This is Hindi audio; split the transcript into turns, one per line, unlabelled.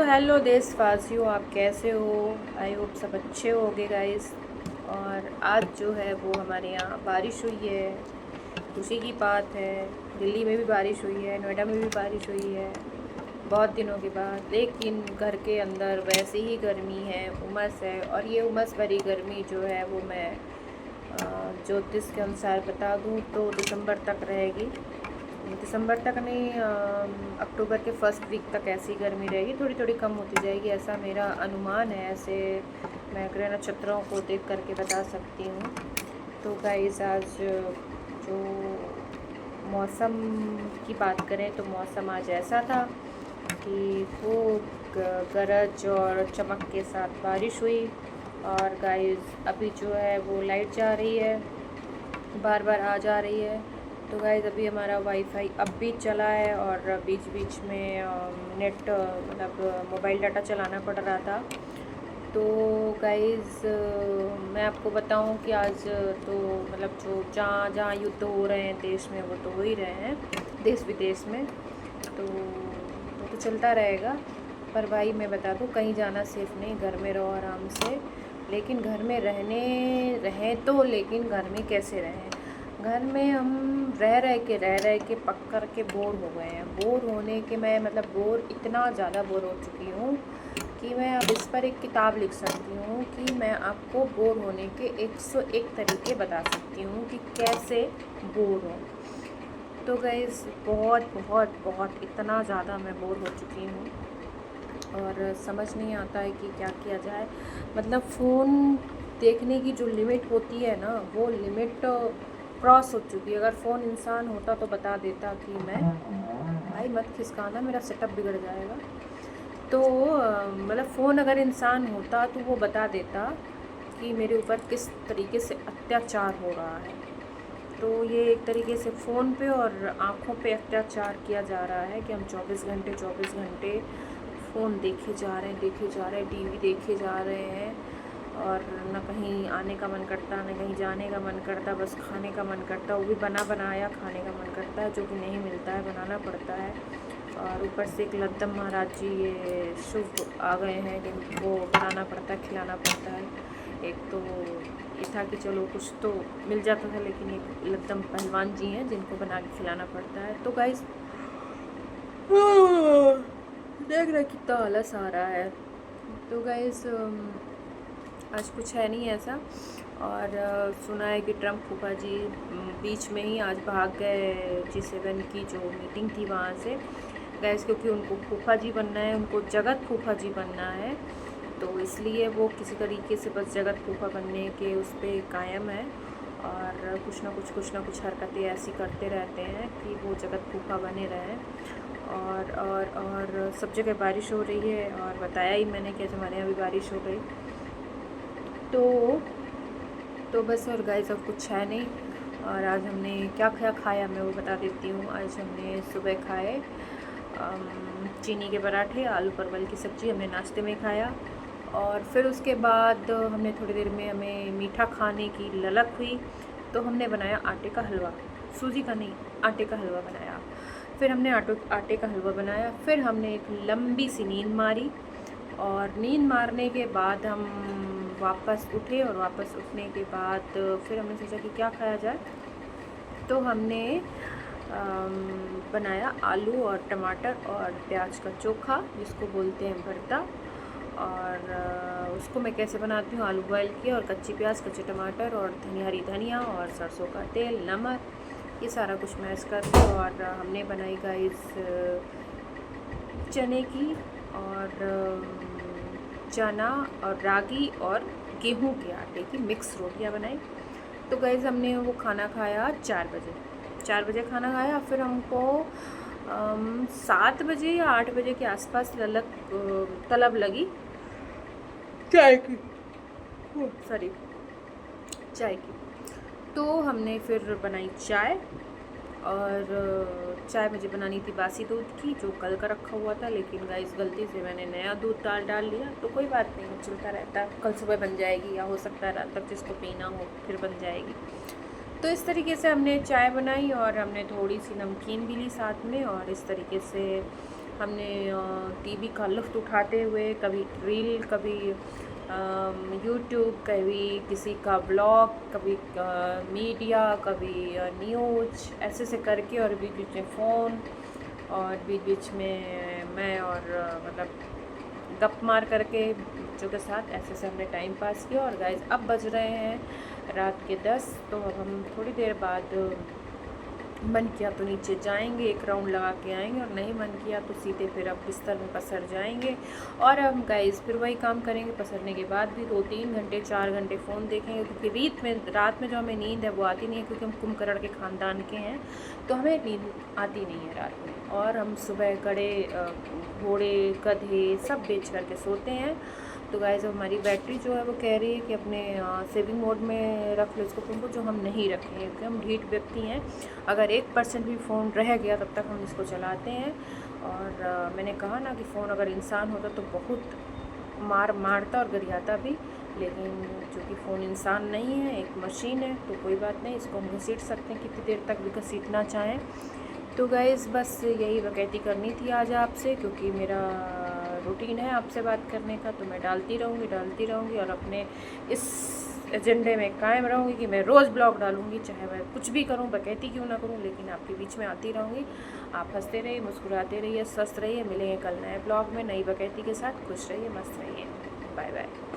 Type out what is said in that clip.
तो हेलो देशवासियों, आप कैसे हो? आई होप सब अच्छे होगे गाइस। और आज जो है वो हमारे यहाँ बारिश हुई है। खुशी की बात है। दिल्ली में भी बारिश हुई है, नोएडा में भी बारिश हुई है बहुत दिनों के बाद। लेकिन घर के अंदर वैसे ही गर्मी है, उमस है। और ये उमस भरी गर्मी जो है वो मैं ज्योतिष के अनुसार बता दूँ तो दिसंबर तक रहेगी। दिसंबर तक नहीं, अक्टूबर के फर्स्ट वीक तक ऐसी गर्मी रहेगी, थोड़ी थोड़ी कम होती जाएगी, ऐसा मेरा अनुमान है। ऐसे मैं ग्रह नक्षत्रों को देख करके बता सकती हूँ। तो गाइस आज जो मौसम की बात करें तो मौसम आज ऐसा था कि खूब गरज और चमक के साथ बारिश हुई। और गाइस अभी जो है वो लाइट जा रही है, बार बार आ जा रही है। तो गाइस अभी हमारा वाईफाई अब भी चला है और बीच बीच में नेट मतलब मोबाइल डाटा चलाना पड़ रहा था। तो गाइस मैं आपको बताऊं कि आज तो मतलब जो जहाँ जहाँ युद्ध हो रहे हैं देश में वो तो हो ही रहे हैं, देश विदेश में। तो वो तो चलता रहेगा। पर भाई मैं बता दूं, कहीं जाना सेफ़ नहीं, घर में रहो आराम से। लेकिन घर में रहें तो लेकिन घर में कैसे रहें? घर में हम रह के पक कर के बोर हो गए हैं। बोर होने के मैं मतलब बोर, इतना ज़्यादा बोर हो चुकी हूँ कि मैं अब इस पर एक किताब लिख सकती हूँ कि मैं आपको बोर होने के 101 तरीके बता सकती हूँ कि कैसे बोर हो। तो गाइस बहुत बहुत बहुत इतना ज़्यादा मैं बोर हो चुकी हूँ और समझ नहीं आता है कि क्या किया जाए। मतलब फ़ोन देखने की जो लिमिट होती है ना, वो लिमिट क्रॉस हो चुकी है। अगर फ़ोन इंसान होता तो बता देता कि मैं, भाई मत खिसकाना, मेरा सेटअप बिगड़ जाएगा। तो मतलब फ़ोन अगर इंसान होता तो वो बता देता कि मेरे ऊपर किस तरीके से अत्याचार हो रहा है। तो ये एक तरीके से फ़ोन पे और आँखों पे अत्याचार किया जा रहा है कि हम 24 घंटे फ़ोन देखे जा रहे हैं, टीवी देखे जा रहे हैं। और न कहीं आने का मन करता, न कहीं जाने का मन करता, बस खाने का मन करता, वो भी बना बनाया खाने का मन करता है, जो कि नहीं मिलता है, बनाना पड़ता है। और ऊपर से एक लद्दम महाराज जी ये शुभ आ गए हैं जिनको बनाना पड़ता है, खिलाना पड़ता है। एक तो ये था कि चलो कुछ तो मिल जाता था, लेकिन एक लद्दम पहलवान जी हैं जिनको बना के खिलाना पड़ता है। तो गाइस देख रहे कितना आलस आ रहा है। तो गाइस आज कुछ है नहीं ऐसा। और सुना है कि ट्रम्प फूफा जी बीच में ही आज भाग गए G7 की जो मीटिंग थी वहाँ से। गैस क्योंकि उनको फूफा जी बनना है, उनको जगत फूफा जी बनना है, तो इसलिए वो किसी तरीके से बस जगत फूफा बनने के उस पर कायम है। और कुछ ना कुछ हरकतें ऐसी करते रहते हैं कि वो जगत फूफा बने रहें। और सब जगह बारिश हो रही है और बताया ही मैंने कि हमारे यहाँ भी बारिश हो गई। तो बस। और गाइस अब कुछ है नहीं। और आज हमने क्या क्या खाया मैं वो बता देती हूँ। आज हमने सुबह खाए चीनी के पराठे, आलू परवल की सब्ज़ी हमने नाश्ते में खाया। और फिर उसके बाद हमने थोड़ी देर में हमें मीठा खाने की ललक हुई, तो हमने बनाया आटे का हलवा। सूजी का नहीं, आटे का हलवा बनाया। फिर हमने आटे का हलवा बनाया। फिर हमने एक लंबी सी नींद मारी। और नींद मारने के बाद हम वापस उठे और वापस उठने के बाद फिर हमने सोचा कि क्या खाया जाए। तो हमने बनाया आलू और टमाटर और प्याज का चोखा, जिसको बोलते हैं भरता। और उसको मैं कैसे बनाती हूँ, आलू बॉयल किया और कच्ची प्याज, कच्चे टमाटर और हरी धनिया और सरसों का तेल, नमक, ये सारा कुछ मैश करके। और हमने बनाई गाइस चने की और चना और रागी और गेहूं के आटे की मिक्स रोटियां बनाई। तो गाइस हमने वो खाना खाया 4 बजे खाना खाया। फिर हमको 7 बजे या 8 बजे के आसपास तलब लगी चाय की, सॉरी, चाय की। तो हमने फिर बनाई चाय। और चाय मुझे बनानी थी बासी दूध की, जो कल का रखा हुआ था, लेकिन गाइस गलती से मैंने नया दूध डाल लिया। तो कोई बात नहीं, चलता रहता, कल सुबह बन जाएगी या हो सकता है रात तक जिसको पीना हो फिर बन जाएगी। तो इस तरीके से हमने चाय बनाई और हमने थोड़ी सी नमकीन भी ली साथ में। और इस तरीके से हमने टीवी का लुत्फ़ उठाते हुए कभी रील, कभी यूट्यूब, कभी किसी का ब्लॉग, कभी मीडिया, कभी न्यूज़, ऐसे से करके, और बीच बीच में फ़ोन, और बीच बीच में मैं और मतलब गप मार करके बच्चों के साथ ऐसे से हमने टाइम पास किया। और गाइस अब बज रहे हैं रात के 10, तो अब हम थोड़ी देर बाद मन किया तो नीचे जाएंगे, एक राउंड लगा के आएंगे, और नहीं मन किया तो सीधे फिर अब बिस्तर में पसर जाएंगे। और हम गाइस फिर वही काम करेंगे, पसरने के बाद भी 2-3 घंटे 4 घंटे फ़ोन देखेंगे, क्योंकि रात में जो हमें नींद है वो आती नहीं है, क्योंकि हम कुंभकर्ण के ख़ानदान के हैं, तो हमें नींद आती नहीं है रात में। और हम सुबह घोड़े, गधे सब बेच करके सोते हैं। तो गाइस अब हमारी बैटरी जो है वो कह रही है कि अपने सेविंग मोड में रख लो इसको, फ़ोन को, जो हम नहीं रखेंगे, क्योंकि हम ढीठ व्यक्ति हैं। अगर 1% भी फ़ोन रह गया तब तक हम इसको चलाते हैं। और मैंने कहा ना कि फ़ोन अगर इंसान होता तो बहुत मारता और गरियाता भी, लेकिन चूँकि फ़ोन इंसान नहीं है, एक मशीन है, तो कोई बात नहीं, इसको हम घसीट सकते हैं कितनी देर तक भी घसीटना चाहें। तो गाइज़ बस यही वकैती करनी थी आज आपसे, क्योंकि मेरा रूटीन है आपसे बात करने का, तो मैं डालती रहूँगी और अपने इस एजेंडे में कायम रहूँगी कि मैं रोज़ ब्लॉग डालूँगी, चाहे मैं कुछ भी करूँ, वकैती क्यों ना करूँ, लेकिन आपके बीच में आती रहूँगी। आप हंसते रहिए, मुस्कुराते रहिए, स्वस्थ रहिए। मिलेंगे कल नए ब्लॉग में नई वकैती के साथ। खुश रहिए, मस्त रहिए। Bye bye.